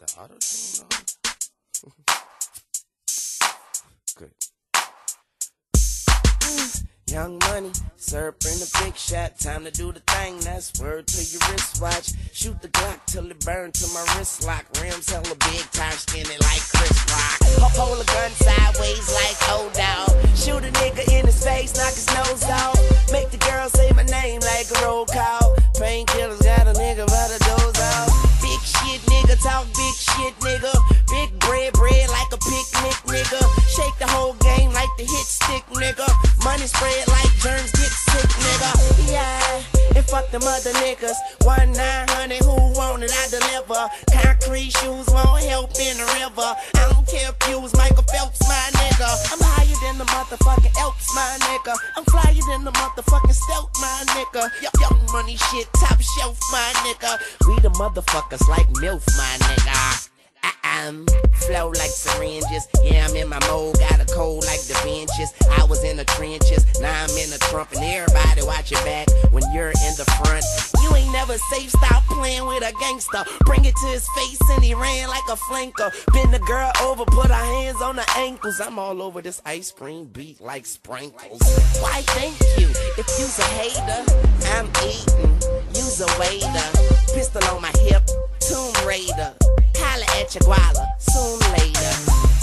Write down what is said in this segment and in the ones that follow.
The auto tune on? Good. Young Money, serving the big shot. Time to do the thing, that's word to your wristwatch. Shoot the Glock till it burn to my wrist lock. Rims hella big, tire skinny like Chris Rock. Hold a gun sideways like O-Dog. Shoot a nigga in his face, knock his nose off. Make the girl say my name like a roll call. Painkillers got a nigga by the doze off. Big shit nigga, talk big shit nigga. Big bread like a picnic nigga. Shake the whole game like the hit stick nigga. Money spread like germs get sick nigga. Yeah, and fuck them other niggas. 1-900, who want it, I deliver. Concrete shoes won't help in the river. I don't care if you was Michael Phelps, my nigga. I'm higher than the motherfucking Elks, my nigga. I'm flyer than the motherfucking stealth, my nigga. Young Money shit, top shelf, my nigga. We the motherfuckers like MILF, my nigga. Flow like syringes. Yeah, I'm in my mode, got a cold like the benches. I was in the trenches, now I'm in the Trump. And everybody watch your back when you're in the front. You ain't never safe, stop playing with a gangster. Bring it to his face and he ran like a flanker. Bend the girl over, put her hands on the ankles. I'm all over this ice cream beat like sprinkles. Why thank you, if you's a hater, I'm eating, you's a waiter. Pistol on my hip, Tomb Raider. Holla at your guala, soon later.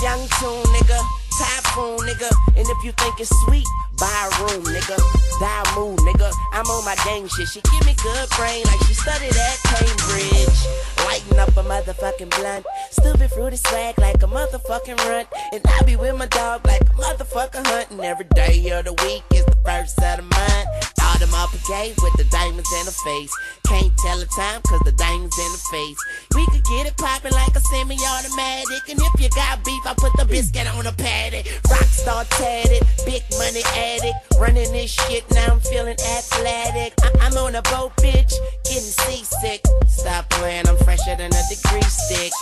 Young tune nigga, typhoon nigga. And if you think it's sweet, buy a room nigga. Die mood nigga, I'm on my gang shit. She give me good brain like she studied at Cambridge. Lighten up a motherfucking blunt. Stupid fruity swag like a motherfucking runt. And I be with my dog like a motherfucker hunting. Every day of the week is the first of the month. All them up gay with the diamonds in the face. Can't tell the time cause the diamonds in the face. We could get it poppin' like a semi-automatic. And if you got beef, I put the biscuit on the patty. Rockstar tatted, big money addict. Running this shit, now I'm feeling athletic. I'm on a boat, bitch, getting seasick. Stop playing, I'm fresher than a degree stick.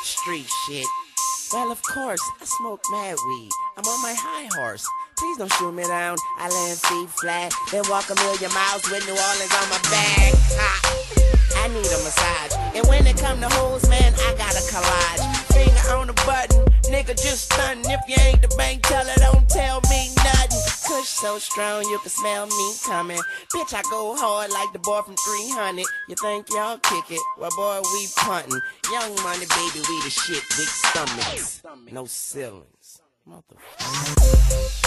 Street shit. Well, of course, I smoke mad weed. I'm on my high horse. Please don't shoot me down. I land feet flat, then walk a million miles with New Orleans on my back. I need a massage. And when it come to hoes, man, I got a collage. Finger on the button, nigga just stuntin'. If you ain't the bank teller, don't tell me nothing. Kush so strong, you can smell me coming. Bitch, I go hard like the boy from 300. You think y'all kick it? Well, boy, we puntin'. Young Money, baby, we the shit. Big stomachs, no ceilings. Motherfucker.